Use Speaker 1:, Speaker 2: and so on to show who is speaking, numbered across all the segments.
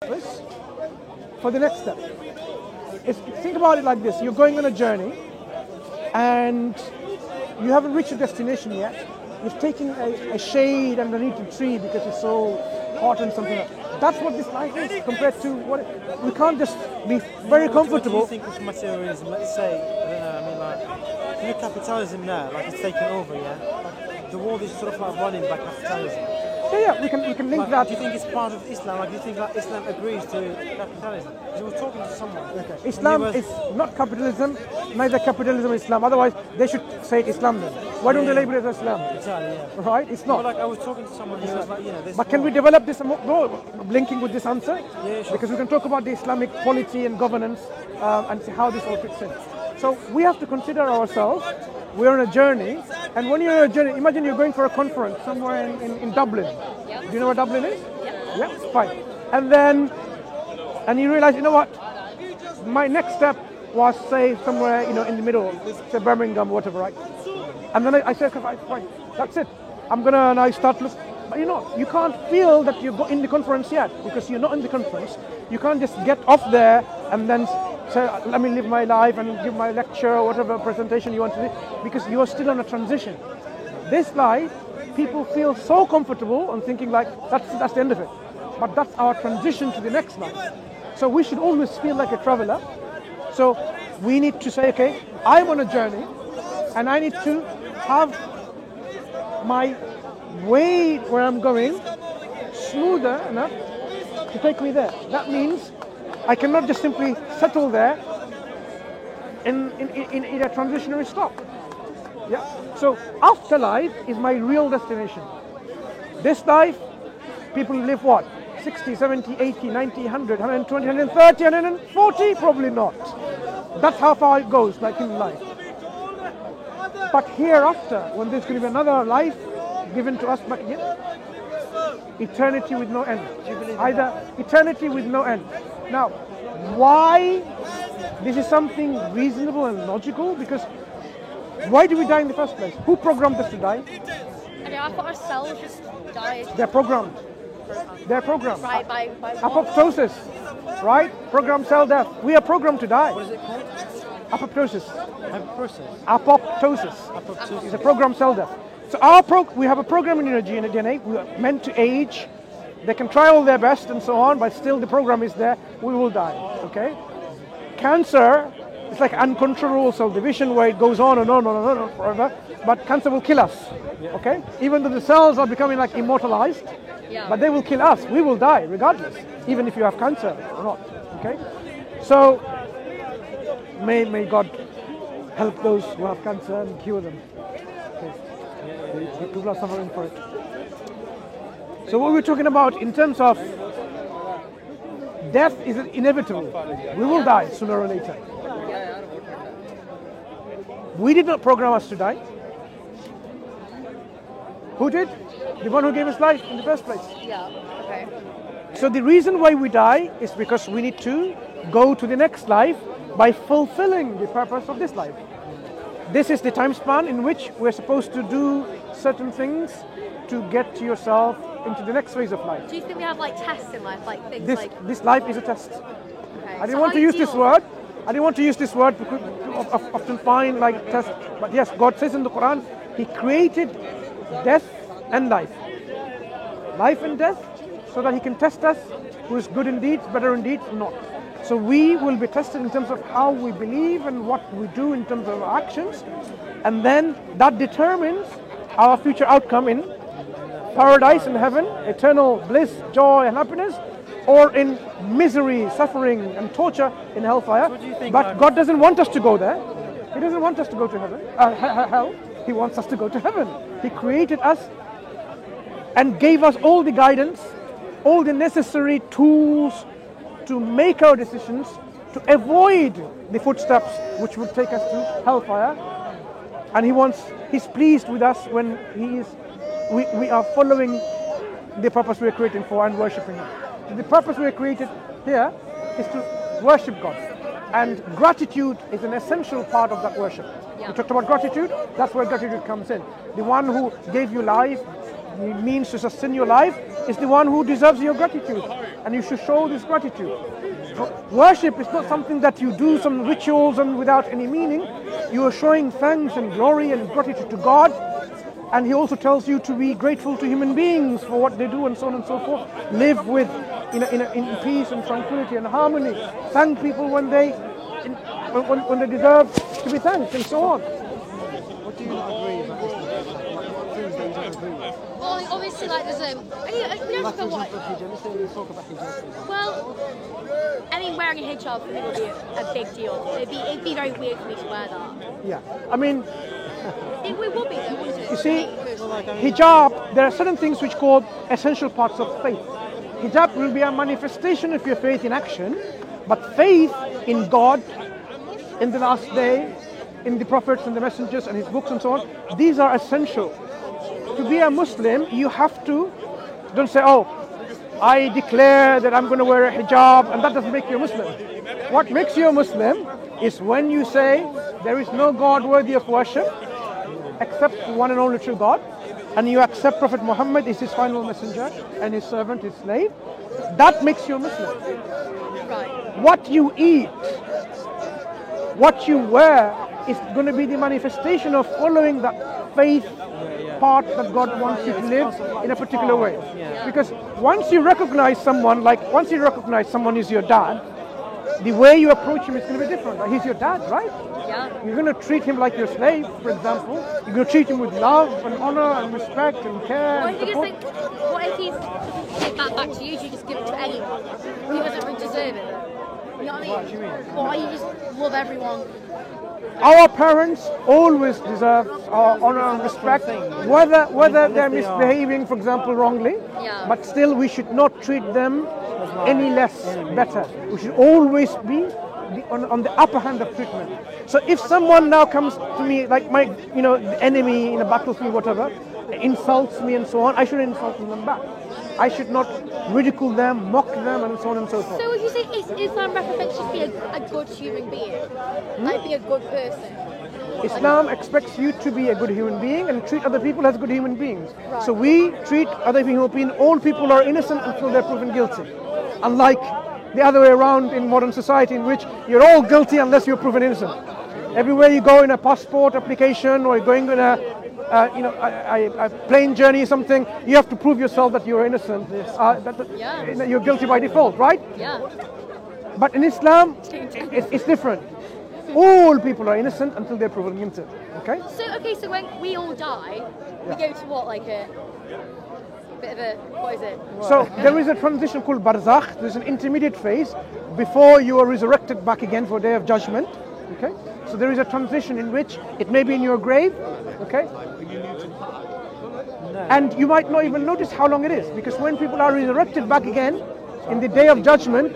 Speaker 1: purpose for the next step. Think about it like this. You're going on a journey and you haven't reached your destination yet. You've taken a shade underneath a tree because it's so hot and something like that. That's what this life is compared to what we can't just be very comfortable.
Speaker 2: What do you think of materialism? Let's say, capitalism now, like it's taken over, yeah? Like the world is sort of like running by capitalism.
Speaker 1: Yeah, we can link that.
Speaker 2: Do you think it's part of Islam? Like, do you think that Islam agrees to capitalism? Because you were talking to someone.
Speaker 1: Okay. Islam is not capitalism, neither capitalism is Islam. Otherwise, they should say Islam then. Why don't they label it as Islam?
Speaker 2: Exactly, yeah.
Speaker 1: Right? It's not.
Speaker 2: Well, like I was talking to someone who was like, this.
Speaker 1: But can we develop this more, linking with this answer?
Speaker 2: Yeah, sure.
Speaker 1: Because we can talk about the Islamic polity and governance and see how this all fits in. So we have to consider ourselves. We're on a journey, and when you're on a journey, imagine you're going for a conference somewhere in Dublin.
Speaker 3: Yep.
Speaker 1: Do you know where Dublin is?
Speaker 3: Yep.
Speaker 1: Yeah, fine. And you realize, you know what? My next step was, say, somewhere, in the middle, say Birmingham, whatever, right? And then I said, fine, that's it. I'm gonna now start look. But you can't feel that you're in the conference yet because you're not in the conference. You can't just get off there and then say, let me live my life and give my lecture or whatever presentation you want to do, because you are still on a transition. This life, people feel so comfortable and thinking like that's the end of it. But that's our transition to the next life. So we should always feel like a traveler. So we need to say, okay, I'm on a journey and I need to have my way where I'm going smoother enough to take me there. That means I cannot just simply settle there in a transitionary stop. Yeah. So afterlife is my real destination. This life, people live what? 60, 70, 80, 90, 100, 120, 130, 140? Probably not. That's how far it goes, like in life. But hereafter, when there's going to be another life given to us back again, eternity with no end. Either eternity with no end. Now, why this is something reasonable and logical? Because why do we die in the first place? Who programmed us to die?
Speaker 3: I thought our cells just died.
Speaker 1: They're programmed. They're programmed.
Speaker 3: Right, by
Speaker 1: Apoptosis. Right? Programmed cell death. We are programmed to die.
Speaker 2: What is it called?
Speaker 1: Apoptosis.
Speaker 2: Apoptosis.
Speaker 1: Apoptosis. It's a programmed cell death. So we have a program in your DNA. We are meant to age. They can try all their best and so on, but still the program is there. We will die. Okay? Cancer, it's like uncontrollable cell division where it goes on and on and on and on forever. But cancer will kill us. Okay? Even though the cells are becoming like immortalized, but they will kill us. We will die regardless, even if you have cancer or not. Okay? So may God help those who have cancer and cure them. People are suffering for it. So what we're talking about in terms of death is inevitable. We will die sooner or later. We did not program us to die. Who did? The one who gave us life in the first place.
Speaker 3: Yeah, okay.
Speaker 1: So the reason why we die is because we need to go to the next life by fulfilling the purpose of this life. This is the time span in which we're supposed to do certain things to get yourself into the next phase of life.
Speaker 3: Do you think we have like tests in life, like things
Speaker 1: This life is a test.
Speaker 3: Okay.
Speaker 1: I didn't want to use this word. I didn't want to use this word because often find like test. But yes, God says in the Quran, He created death and life. Life and death, so that He can test us, who is good indeed, better indeed, not. So we will be tested in terms of how we believe and what we do in terms of our actions. And then that determines our future outcome in paradise and heaven, eternal bliss, joy and happiness, or in misery, suffering and torture in hellfire. But God doesn't want us to go there. He doesn't want us to go to heaven, hell. He wants us to go to heaven. He created us and gave us all the guidance, all the necessary tools to make our decisions, to avoid the footsteps which would take us to hellfire. And He's pleased with us when we are following the purpose we are created for and worshipping Him. So the purpose we are created here is to worship God. And gratitude is an essential part of that worship. We talked about gratitude, that's where gratitude comes in. The one who gave you life, means to sustain your life, is the one who deserves your gratitude. and you should show this gratitude. Worship is not something that you do some rituals and without any meaning. You are showing thanks and glory and gratitude to God. And he also tells you to be grateful to human beings for what they do and so on and so forth. Live with in peace and tranquility and harmony. Thank people when they deserve to be thanked and so on.
Speaker 2: What do you not agree about Islam? What things that you don't agree with?
Speaker 3: Well, obviously, like there's we don't
Speaker 2: Like, for
Speaker 3: know what.
Speaker 2: example, hijab. Let's talk about hijab.
Speaker 3: Well, I mean, wearing a hijab for me would be a big deal. It'd be very weird for me to wear that.
Speaker 1: Yeah, I mean,
Speaker 3: It would be though, wouldn't it?
Speaker 1: you see, hijab, there are certain things which called essential parts of faith. Hijab will be a manifestation of your faith in action, but faith in God, in the last day, in the prophets and the messengers and his books and so on, these are essential. To be a Muslim, you have to, don't say, oh, I declare that I'm going to wear a hijab, and that doesn't make you a Muslim. What makes you a Muslim is when you say there is no God worthy of worship except one and only true God, and you accept Prophet Muhammad is his final messenger and his servant, his slave. That makes you a Muslim.
Speaker 3: Right.
Speaker 1: What you eat, what you wear is going to be the manifestation of following the faith part that God wants you to live in a particular way. Because once you recognize someone is your dad, the way you approach him is going to be different. Like, he's your dad, right?
Speaker 3: Yeah.
Speaker 1: You're going to treat him like your slave, for example. You're going to treat him with love and honor and respect and care.
Speaker 3: What
Speaker 1: And
Speaker 3: if you
Speaker 1: support.
Speaker 3: just think, what if he's give that back to you? Do you just give it to anyone who doesn't really deserve it? You know what I mean?
Speaker 2: What do you mean?
Speaker 3: Or you just love everyone?
Speaker 1: Our parents always deserve our honor and respect, whether they're misbehaving, for example, wrongly.
Speaker 3: Yeah.
Speaker 1: But still, we should not treat them any less better. We should always be on the upper hand of treatment. So if someone now comes to me, like my enemy in a battlefield, whatever, insults me and so on, I shouldn't insult them back. I should not ridicule them, mock them, and so on and so forth.
Speaker 3: So would you say Islam represents just be a good human being? Like be a good person?
Speaker 1: Islam expects you to be a good human being and treat other people as good human beings.
Speaker 3: Right.
Speaker 1: So we treat other human beings, all people are innocent until they're proven guilty. Unlike the other way around in modern society, in which you're all guilty unless you're proven innocent. Everywhere you go in a passport application or going in a plane journey or something, you have to prove yourself that you're innocent, that you're guilty by default, right?
Speaker 3: Yeah.
Speaker 1: But in Islam, it's different. All people are innocent until they're proven guilty. Okay?
Speaker 3: So when we all die, we go to what, like a bit of a, what is it?
Speaker 1: So there is a transition called barzakh. There's an intermediate phase before you are resurrected back again for Day of Judgment. Okay? So there is a transition in which it may be in your grave. Okay? And you might not even notice how long it is, because when people are resurrected back again in the Day of Judgment,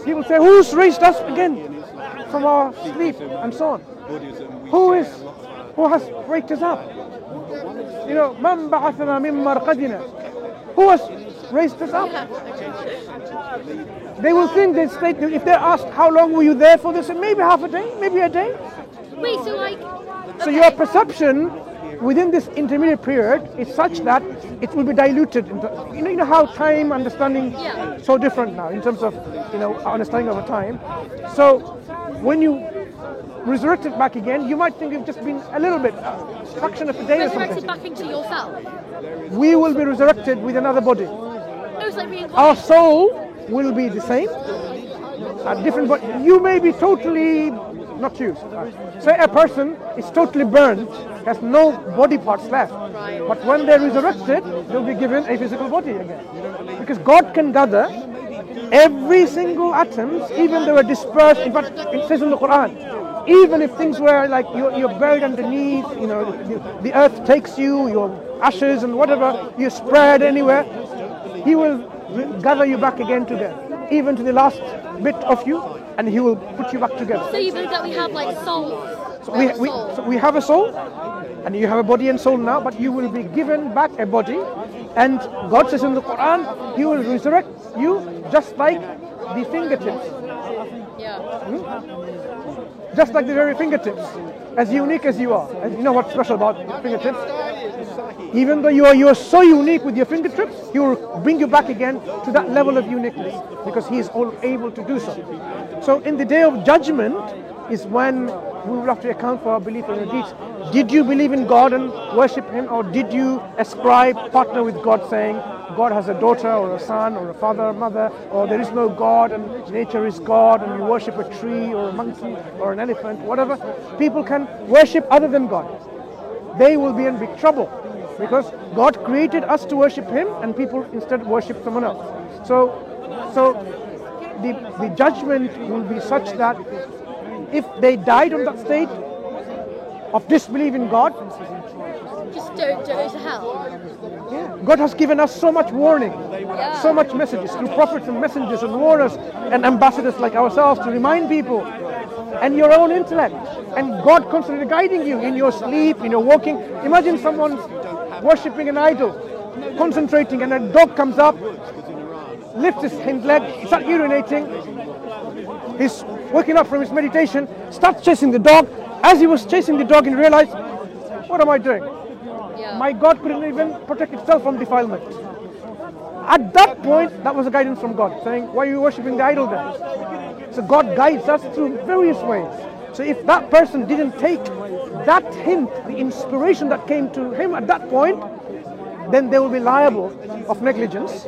Speaker 1: people say, who's raised us again from our sleep and so on? Who has waked us up? Man ba'athana min marqadina. Who has raised us up? They will think, if they're asked how long were you there for, they say maybe half a day, maybe a day.
Speaker 3: Wait, so like...
Speaker 1: So your perception within this intermediate period is such that it will be diluted. You know how time understanding is so different now in terms of our understanding of time. So when you resurrected back again, you might think you've just been a little bit, fraction of a day or
Speaker 3: resurrected
Speaker 1: something.
Speaker 3: back into yourself?
Speaker 1: We will be resurrected with another body.
Speaker 3: Oh, it's like reincarnation.
Speaker 1: Our soul will be the same, a different body. You may be totally not used. Say a person is totally burnt, has no body parts left.
Speaker 3: Right.
Speaker 1: But when they're resurrected, they'll be given a physical body again. Because God can gather every single atoms, even they were dispersed. In fact, it says in the Quran, even if things were like you're buried underneath, the earth takes you, your ashes and whatever, you're spread anywhere, He will gather you back again together, even to the last bit of you, and He will put you back together.
Speaker 3: So you believe that we have like souls?
Speaker 1: So we have a soul, and you have a body and soul now, but you will be given back a body, and God says in the Quran, He will resurrect you just like the fingertips. Just like the very fingertips, as unique as you are. And you know what's special about fingertips? Even though you are so unique with your fingertips, He will bring you back again to that level of uniqueness because He is all able to do so. So in the day of judgment is when we will have to account for our belief in our deeds. Did you believe in God and worship Him, or did you ascribe, partner with God, saying God has a daughter or a son or a father or mother, or there is no God and nature is God and you worship a tree or a monkey or an elephant, whatever. People can worship other than God. They will be in big trouble because God created us to worship Him and people instead worship someone else. So the judgment will be such that if they died on that state of disbelief in God,
Speaker 3: Just don't go to hell.
Speaker 1: God has given us so much warning, so much messages through prophets and messengers and warners and ambassadors like ourselves to remind people, and your own intellect, and God constantly guiding you in your sleep, in your walking. Imagine someone worshipping an idol, concentrating, and a dog comes up, lifts his hind leg, starts urinating. He's waking up from his meditation, starts chasing the dog. As he was chasing the dog, he realized, what am I doing? My God couldn't even protect itself from defilement. At that point, that was a guidance from God, saying, why are you worshipping the idol then? So God guides us through various ways. So if that person didn't take that hint, the inspiration that came to him at that point, then they will be liable of negligence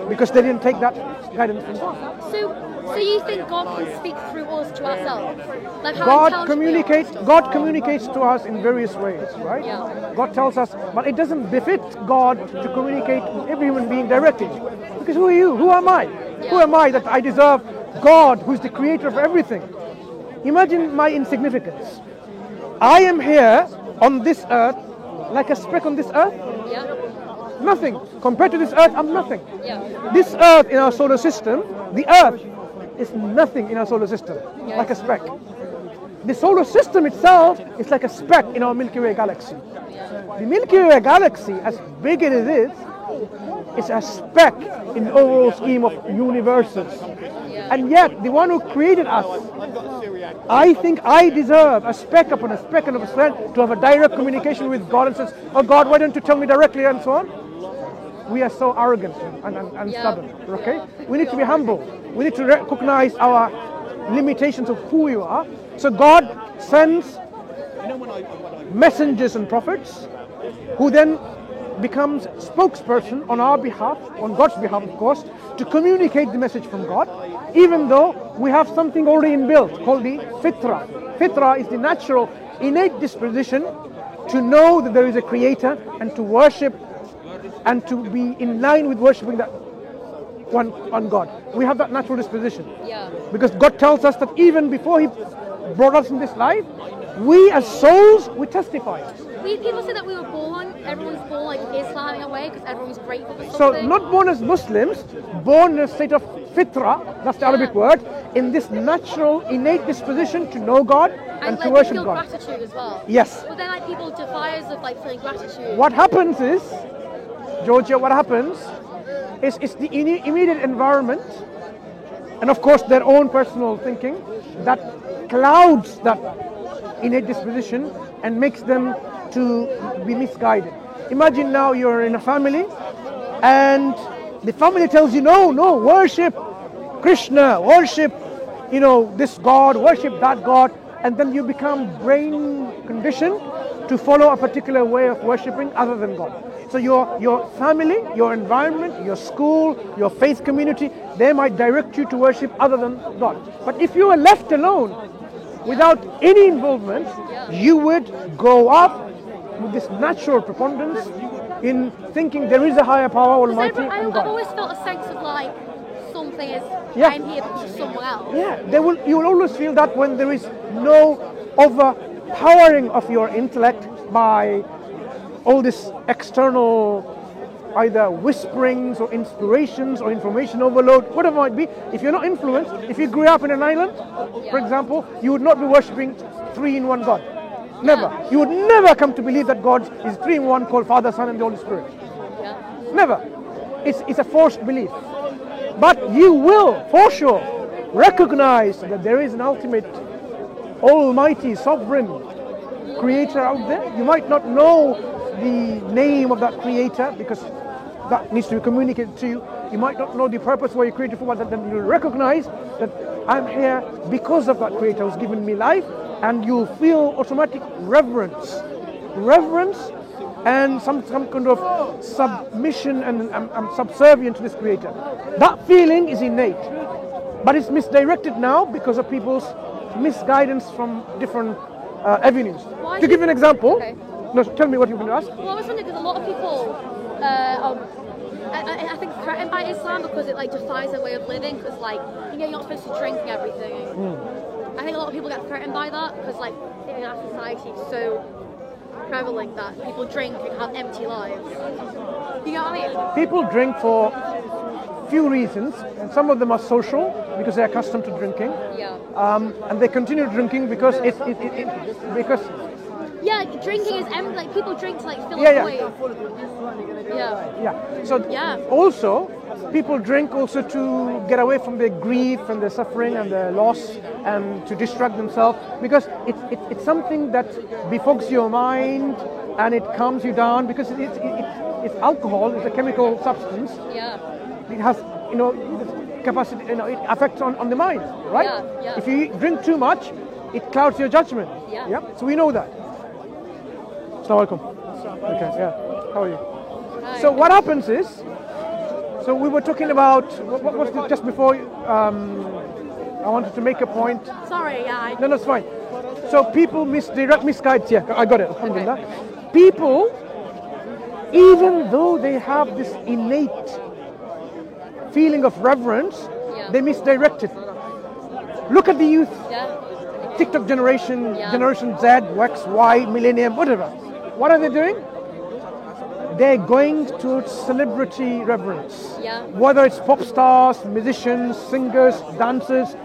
Speaker 1: because they didn't take that guidance from God.
Speaker 3: So you think God can speak through us to ourselves? Like how
Speaker 1: God
Speaker 3: communicates
Speaker 1: to us in various ways, right?
Speaker 3: Yeah.
Speaker 1: God tells us, but it doesn't befit God to communicate with every human being directly. Because who are you? Who am I? Who am I that I deserve God, who's the creator of everything? Imagine my insignificance. I am here on this earth like a speck on this earth.
Speaker 3: Yeah.
Speaker 1: Nothing. Compared to this earth, I'm nothing.
Speaker 3: Yeah.
Speaker 1: This earth in our solar system, the earth is nothing in our solar system, like a speck. The solar system itself is like a speck in our Milky Way galaxy. The Milky Way galaxy, as big as it is a speck in the overall scheme of universes. And yet, the one who created us, I think I deserve a speck upon a speck and a speck to have a direct communication with God and says, oh God, why don't you tell me directly, and so on. We are so arrogant and stubborn, okay? We need to be humble. We need to recognize our limitations of who we are. So God sends messengers and prophets who then becomes spokesperson on our behalf, on God's behalf of course, to communicate the message from God, even though we have something already inbuilt called the fitra. Fitra is the natural, innate disposition to know that there is a creator and to worship and to be in line with worshipping that one God. We have that natural disposition.
Speaker 3: Yeah.
Speaker 1: Because God tells us that even before He brought us in this life, we as souls, we testify.
Speaker 3: People say that we were born, everyone's born like Islam in a way because everyone's grateful for
Speaker 1: So
Speaker 3: something.
Speaker 1: not born as Muslims, born in a state of fitra, that's the Arabic word, in this natural, innate disposition to know God and to
Speaker 3: like
Speaker 1: worship
Speaker 3: feel
Speaker 1: God.
Speaker 3: gratitude as well.
Speaker 1: Yes.
Speaker 3: But then like people defy us of like feeling gratitude.
Speaker 1: What happens is, Georgia, what happens is it's the immediate environment and of course their own personal thinking that clouds that innate disposition and makes them to be misguided. Imagine now you're in a family and the family tells you, no, worship Krishna, worship, this God, worship that God, and then you become brain conditioned to follow a particular way of worshipping other than God. So your family, your environment, your school, your faith community, they might direct you to worship other than God. But if you were left alone, without any involvement, you would grow up with this natural preponderance in thinking there is a higher power, Almighty, and
Speaker 3: I've
Speaker 1: God.
Speaker 3: always felt a sense of like something is
Speaker 1: Yeah.
Speaker 3: I'm here because of someone else.
Speaker 1: Yeah, you will always feel that when there is no overpowering of your intellect by all this external either whisperings or inspirations or information overload, whatever it might be. If you're not influenced, if you grew up in an island, for example, you would not be worshipping 3-in-1 God. Never. You would never come to believe that God is 3-in-1 called Father, Son and the Holy Spirit. Never. It's a forced belief. But you will, for sure, recognize that there is an ultimate, almighty, sovereign creator out there. You might not know the name of that creator, because that needs to be communicated to you. You might not know the purpose why you created for, but then you'll recognize that I'm here because of that creator who's given me life, and you'll feel automatic reverence and some kind of submission and subservient to this creator. That feeling is innate, but it's misdirected now because of people's misguidance from different avenues. To give you an example,
Speaker 3: Okay.
Speaker 1: no, tell me what you're going to ask.
Speaker 3: Well, I was wondering because a lot of people, I think, threatened by Islam because it like defies their way of living. Because like, you're not supposed to drink and everything. I think a lot of people get threatened by that because like in our society it's so prevalent that people drink and have empty lives. You know what I mean?
Speaker 1: People drink for few reasons, and some of them are social because they're accustomed to drinking,
Speaker 3: Yeah.
Speaker 1: and they continue drinking because because
Speaker 3: Yeah, drinking is empty. Like people drink to like fill
Speaker 1: Yeah,
Speaker 3: a
Speaker 1: yeah.
Speaker 3: void. Yeah.
Speaker 1: yeah. So
Speaker 3: Yeah.
Speaker 1: also people drink also to get away from their grief and their suffering and their loss, and to distract themselves, because it's something that befogs your mind and it calms you down, because it's alcohol. It's a chemical substance.
Speaker 3: Yeah.
Speaker 1: It has, this capacity, it affects on the mind, right?
Speaker 3: Yeah, yeah.
Speaker 1: If you drink too much, it clouds your judgment.
Speaker 3: Yeah.
Speaker 1: So we know that. Assalamu alaikum. Okay, yeah. How are you?
Speaker 3: Hi.
Speaker 1: So what happens is, so we were talking about, what was it just before, I wanted to make a point.
Speaker 3: Sorry, yeah.
Speaker 1: No, it's fine. So people misguide, yeah, I got it, alhamdulillah. People, even though they have this innate feeling of reverence,
Speaker 3: Yeah.
Speaker 1: they misdirect it. Look at the youth,
Speaker 3: Yeah.
Speaker 1: TikTok generation,
Speaker 3: Yeah.
Speaker 1: Generation Z, X, Y, Millennium, whatever. What are they doing? They're going towards celebrity reverence.
Speaker 3: Yeah.
Speaker 1: Whether it's pop stars, musicians, singers, dancers,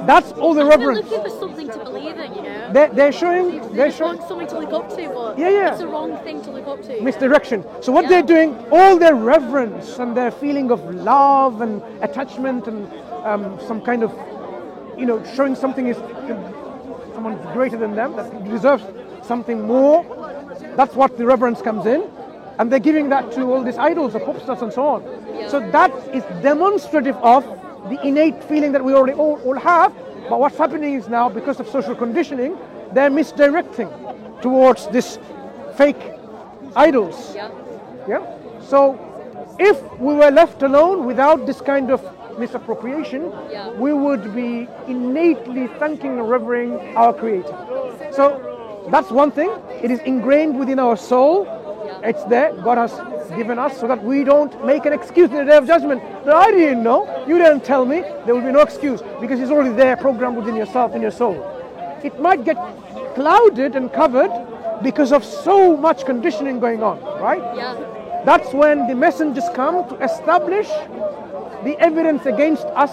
Speaker 1: that's all the
Speaker 3: They're
Speaker 1: reverence.
Speaker 3: looking for something to believe in, you know.
Speaker 1: They're showing,
Speaker 3: They just want something to look up to, but
Speaker 1: Yeah.
Speaker 3: it's the wrong thing to look up to.
Speaker 1: misdirection. So what
Speaker 3: Yeah.
Speaker 1: they're doing, all their reverence and their feeling of love and attachment and some kind of, showing something is someone greater than them, that deserves something more. That's what the reverence comes in. And they're giving that to all these idols, the pop stars and so on.
Speaker 3: Yeah.
Speaker 1: So that is demonstrative of the innate feeling that we already all have. But what's happening is now, because of social conditioning, they're misdirecting towards this fake idols.
Speaker 3: Yeah.
Speaker 1: Yeah. So if we were left alone without this kind of misappropriation,
Speaker 3: Yeah.
Speaker 1: we would be innately thanking and revering our Creator. So that's one thing. It is ingrained within our soul.
Speaker 3: Yeah.
Speaker 1: It's there. God has given us so that we don't make an excuse in the day of judgment. No, I didn't know. You didn't tell me. There will be no excuse, because it's already there, programmed within yourself, in your soul. It might get clouded and covered because of so much conditioning going on, right?
Speaker 3: Yeah.
Speaker 1: That's when the messengers come to establish the evidence against us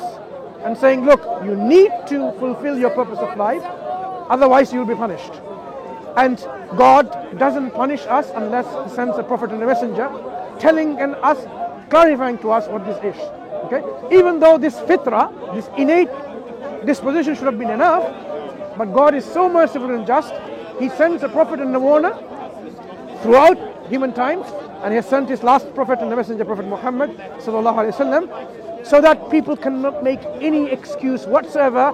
Speaker 1: and saying, look, you need to fulfill your purpose of life, otherwise you'll be punished. And God doesn't punish us unless He sends a prophet and a messenger telling and us, clarifying to us what this is. Okay? Even though this fitrah, this innate disposition should have been enough, but God is so merciful and just, He sends a prophet and a warner throughout human times, and He has sent His last prophet and the messenger, Prophet Muhammad sallallahu alaihi wasallam, so that people cannot make any excuse whatsoever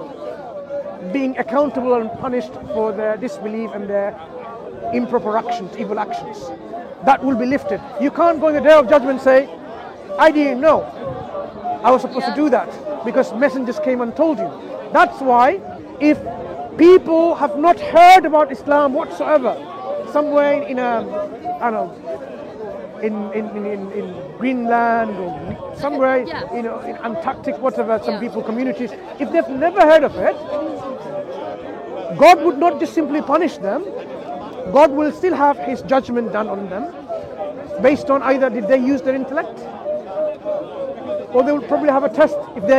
Speaker 1: being accountable and punished for their disbelief and their improper actions, evil actions. That will be lifted. You can't go in the day of judgment and say, I didn't know. I was supposed to do that because messengers came and told you. That's why if people have not heard about Islam whatsoever, somewhere in a, I don't know, in Greenland or somewhere,
Speaker 3: Yeah.
Speaker 1: in Antarctic, whatever, some
Speaker 3: Yeah.
Speaker 1: people, communities, if they've never heard of it, God would not just simply punish them. God will still have His judgment done on them based on either did they use their intellect, or they will probably have a test if they